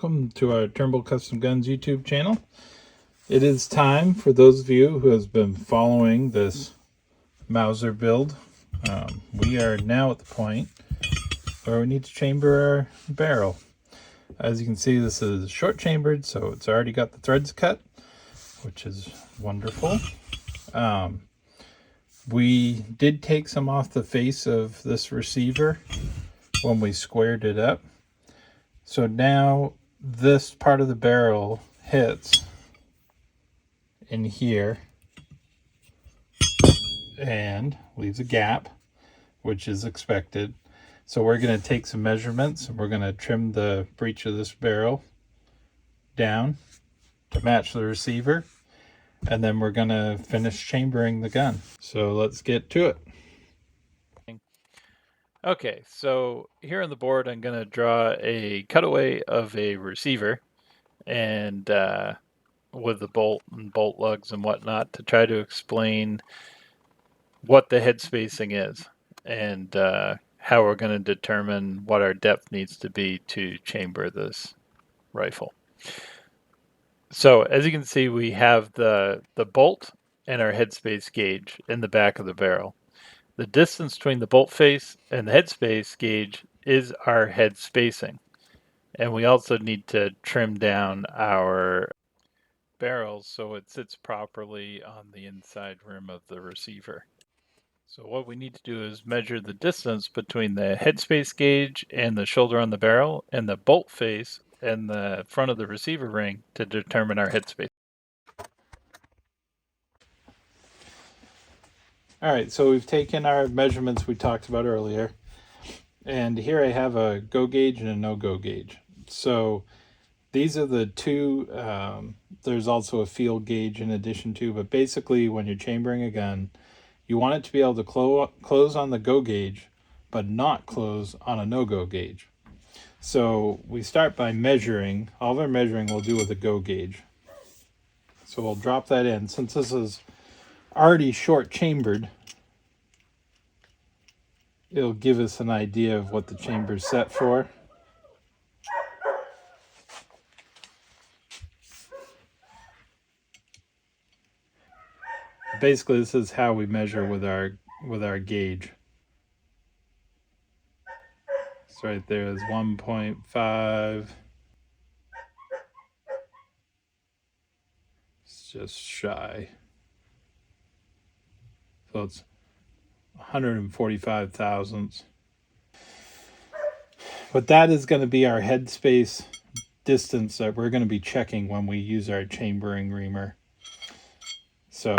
welcome to our Turnbull Custom Guns YouTube channel. It is time for those of you who have been following this Mauser build. We are now at the point where we need to chamber our barrel. As you can see, this is short chambered, so it's already got the threads cut, which is wonderful. We did take some off the face of this receiver when we squared it up. So now this part of the barrel hits in here and leaves a gap, which is expected. So we're going to take some measurements and we're going to trim the breech of this barrel down to match the receiver, and then we're going to finish chambering the gun. So let's get to it. Okay, so here on the board I'm going to draw a cutaway of a receiver and with the bolt and bolt lugs and whatnot to try to explain what the head spacing is and how we're going to determine what our depth needs to be to chamber this rifle. So as you can see, we have the bolt and our headspace gauge in the back of the barrel. The distance between the bolt face and the headspace gauge is our head spacing. And we also need to trim down our barrel so it sits properly on the inside rim of the receiver. So what we need to do is measure the distance between the headspace gauge and the shoulder on the barrel and the bolt face and the front of the receiver ring to determine our headspace. All right, so we've taken our measurements we talked about earlier, and here I have a go gauge and a no-go gauge. So these are the two, there's also a field gauge in addition to, but basically when you're chambering a gun, you want it to be able to close on the go gauge, but not close on a no-go gauge. So we start by measuring. All of our measuring we'll do with a go gauge. So we'll drop that in. Since this is already short chambered, it'll give us an idea of what the chamber's set for. Basically, this is how we measure with our gauge. So right there is 1.5. It's just shy. So it's 145 thousandths. But that is going to be our headspace distance that we're going to be checking when we use our chambering reamer. So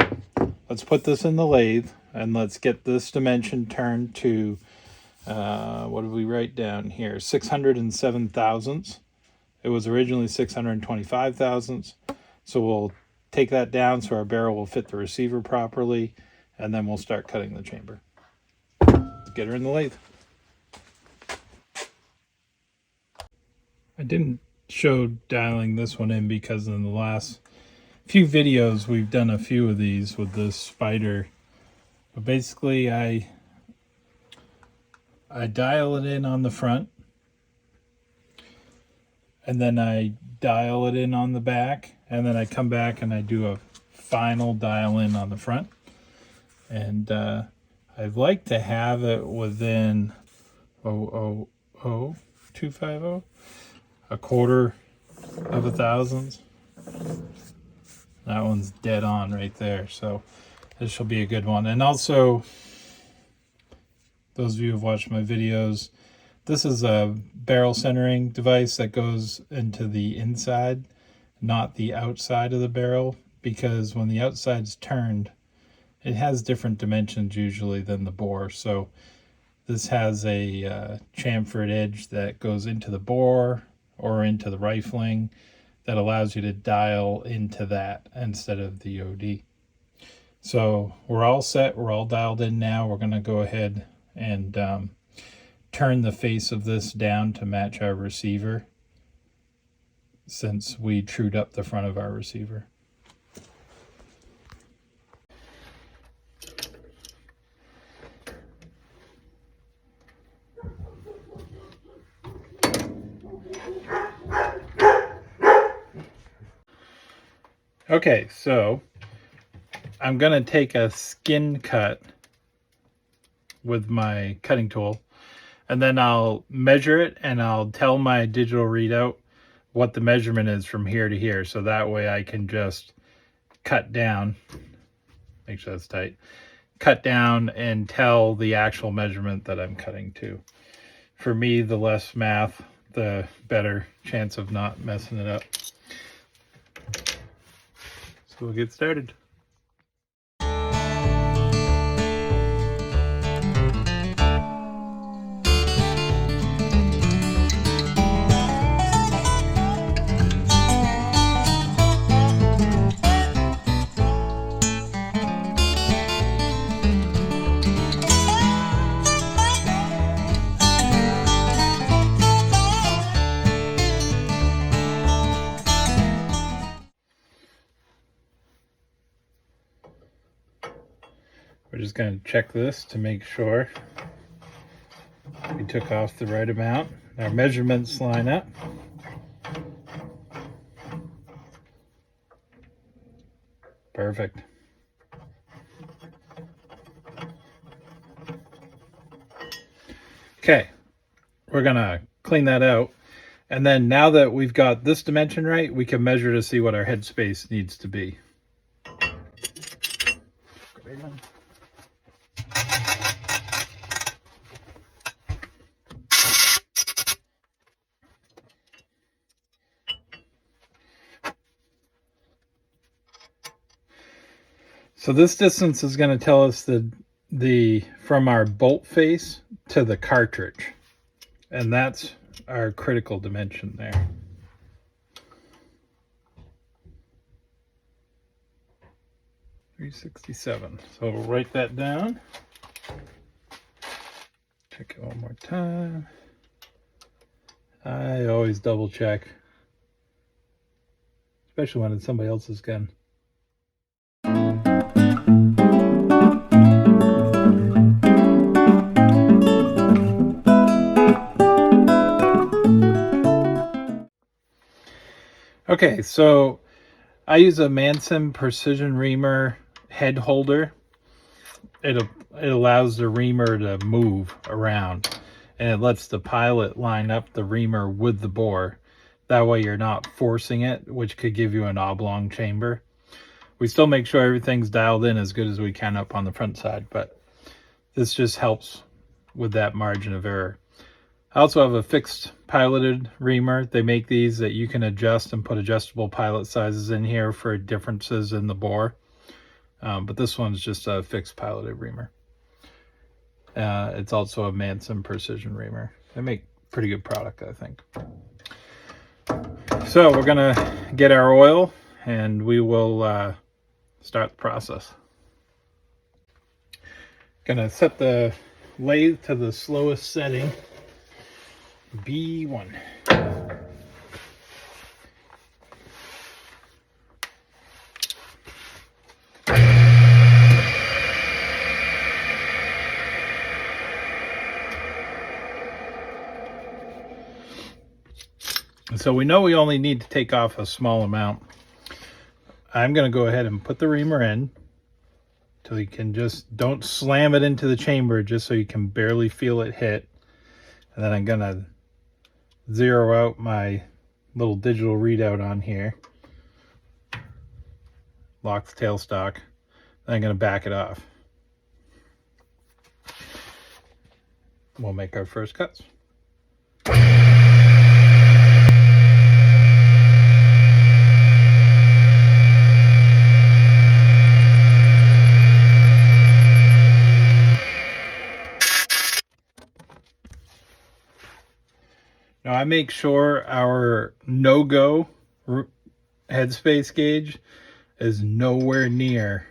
let's put this in the lathe and let's get this dimension turned to, what did we write down here? 607 thousandths. It was originally 625 thousandths. So we'll take that down so our barrel will fit the receiver properly, and then we'll start cutting the chamber. Let's get her in the lathe. I didn't show dialing this one in because in the last few videos we've done a few of these with this spider. But basically I dial it in on the front, and then I dial it in on the back, and then I come back and I do a final dial in on the front. And I'd like to have it within 0.00250, a quarter of a thousandth. That one's dead on right there, so this will be a good one. And also, those of you who've watched my videos, this is a barrel centering device that goes into the inside, not the outside of the barrel, because when the outside's turned, it has different dimensions usually than the bore. So this has a chamfered edge that goes into the bore or into the rifling that allows you to dial into that instead of the OD. So we're all set. We're all dialed in now. We're going to go ahead and turn the face of this down to match our receiver, since we trued up the front of our receiver. Okay, so I'm going to take a skin cut with my cutting tool, and then I'll measure it and I'll tell my digital readout what the measurement is from here to here. So that way I can just cut down, make sure that's tight, cut down and tell the actual measurement that I'm cutting to. For me, the less math, the better chance of not messing it up. So we'll get started. We're just going to check this to make sure we took off the right amount. Our measurements line up. Perfect. Okay, we're going to clean that out. And then now that we've got this dimension right, we can measure to see what our headspace needs to be. So this distance is going to tell us the from our bolt face to the cartridge, and that's our critical dimension there. .367. So we'll write that down. Check it one more time. I always double check, especially when it's somebody else's gun. Okay, so I use a Mauser precision reamer head holder. It allows the reamer to move around, and it lets the pilot line up the reamer with the bore. That way you're not forcing it, which could give you an oblong chamber. We still make sure everything's dialed in as good as we can up on the front side, but this just helps with that margin of error. I also have a fixed piloted reamer. They make these that you can adjust and put adjustable pilot sizes in here for differences in the bore. But this one's just a fixed piloted reamer. It's also a Mauser precision reamer. They make pretty good product, I think. So we're gonna get our oil and we will start the process. Gonna set the lathe to the slowest setting, B1. So we know we only need to take off a small amount. I'm going to go ahead and put the reamer in till you can just, don't slam it into the chamber, just so you can barely feel it hit. And then I'm going to zero out my little digital readout on here. Lock the tailstock. Then I'm going to back it off. We'll make our first cuts. Now I make sure our no-go headspace gauge is nowhere near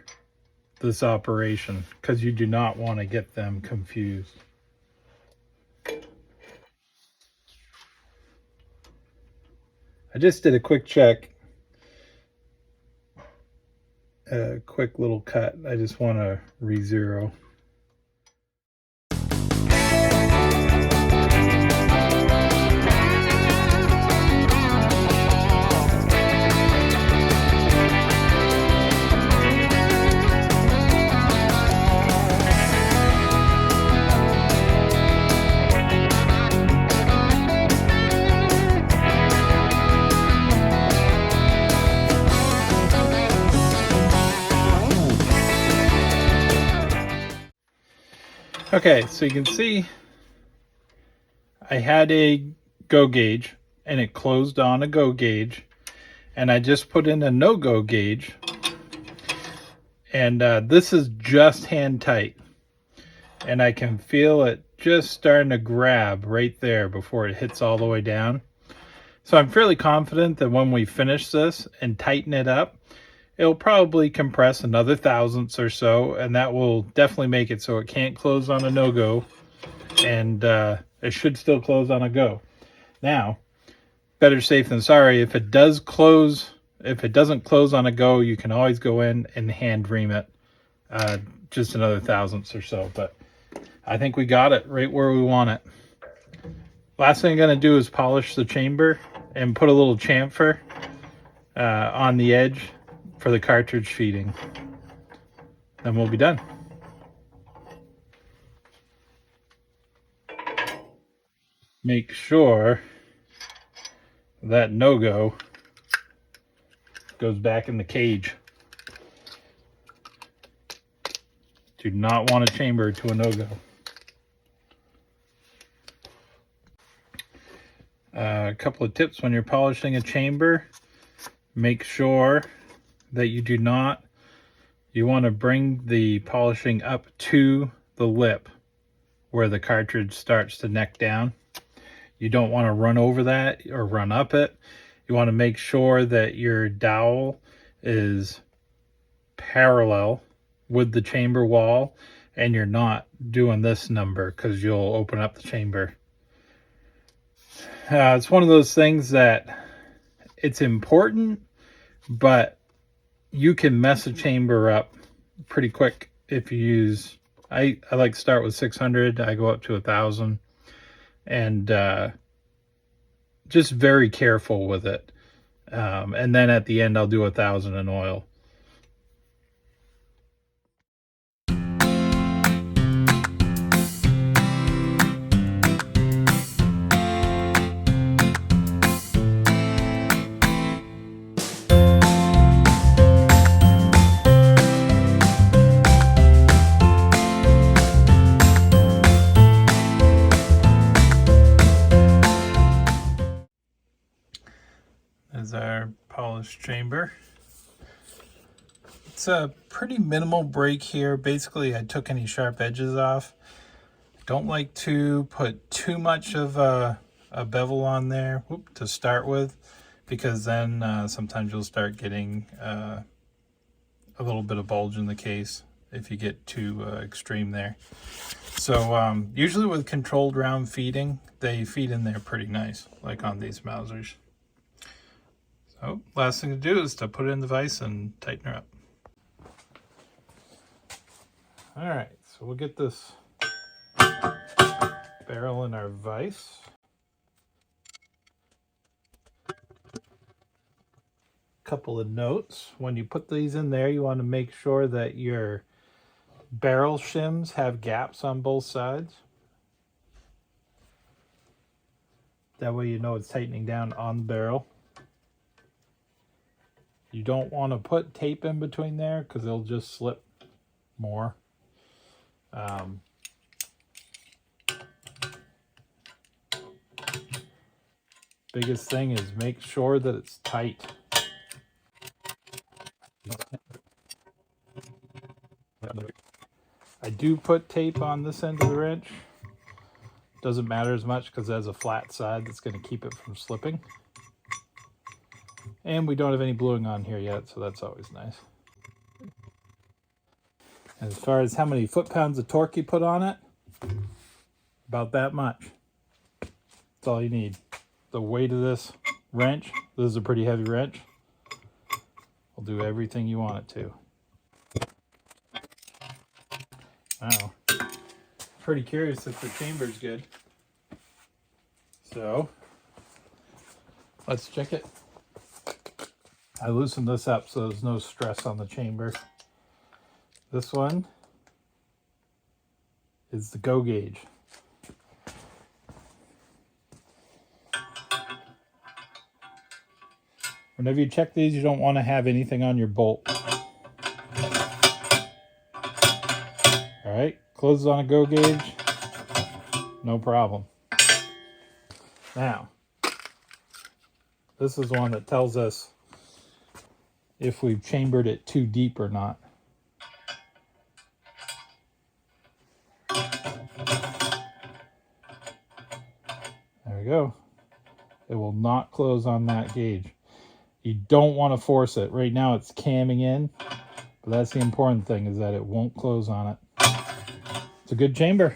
this operation, because you do not want to get them confused. I just did a quick check, a quick little cut. I just want to re-zero. Okay, so you can see I had a go gauge and it closed on a go gauge, and I just put in a no-go gauge, and this is just hand tight, and I can feel it just starting to grab right there before it hits all the way down. So I'm fairly confident that when we finish this and tighten it up, it'll probably compress another thousandths or so, and that will definitely make it so it can't close on a no-go, and it should still close on a go. Now, better safe than sorry. If it doesn't close on a go, you can always go in and hand ream it, just another thousandths or so. But I think we got it right where we want it. Last thing I'm going to do is polish the chamber and put a little chamfer on the edge for the cartridge feeding. Then we'll be done. Make sure that no-go goes back in the cage. Do not want a chamber to a no-go. A couple of tips when you're polishing a chamber: make sure that you want to bring the polishing up to the lip where the cartridge starts to neck down. You don't want to run over that or run up it. You want to make sure that your dowel is parallel with the chamber wall, and you're not doing this number because you'll open up the chamber. It's one of those things that it's important, but you can mess a chamber up pretty quick if you use. I like to start with 600. I go up to 1,000, and just very careful with it. And then at the end, I'll do 1,000 in oil. There's our polished chamber. It's a pretty minimal break here. Basically, I took any sharp edges off. Don't like to put too much of a bevel on there to start with, because then sometimes you'll start getting a little bit of bulge in the case if you get too extreme there. So usually with controlled round feeding, they feed in there pretty nice, like on these Mausers. So last thing to do is to put it in the vise and tighten her up. All right, so we'll get this barrel in our vise. Couple of notes: when you put these in there, you want to make sure that your barrel shims have gaps on both sides. That way you know it's tightening down on the barrel. You don't want to put tape in between there because it'll just slip more. Biggest thing is make sure that it's tight. I do put tape on this end of the wrench. Doesn't matter as much because it has a flat side that's going to keep it from slipping. And we don't have any bluing on here yet, so that's always nice. As far as how many foot-pounds of torque you put on it, about that much. That's all you need. The weight of this wrench, this is a pretty heavy wrench, will do everything you want it to. Wow. Pretty curious if the chamber's good. So, let's check it. I loosened this up so there's no stress on the chamber. This one is the go gauge. Whenever you check these, you don't want to have anything on your bolt. All right, Closes on a go gauge, no problem. Now, this is one that tells us if we've chambered it too deep or not. There we go. It will not close on that gauge. You don't want to force it. Right now it's camming in, but that's the important thing, is that it won't close on it. It's a good chamber.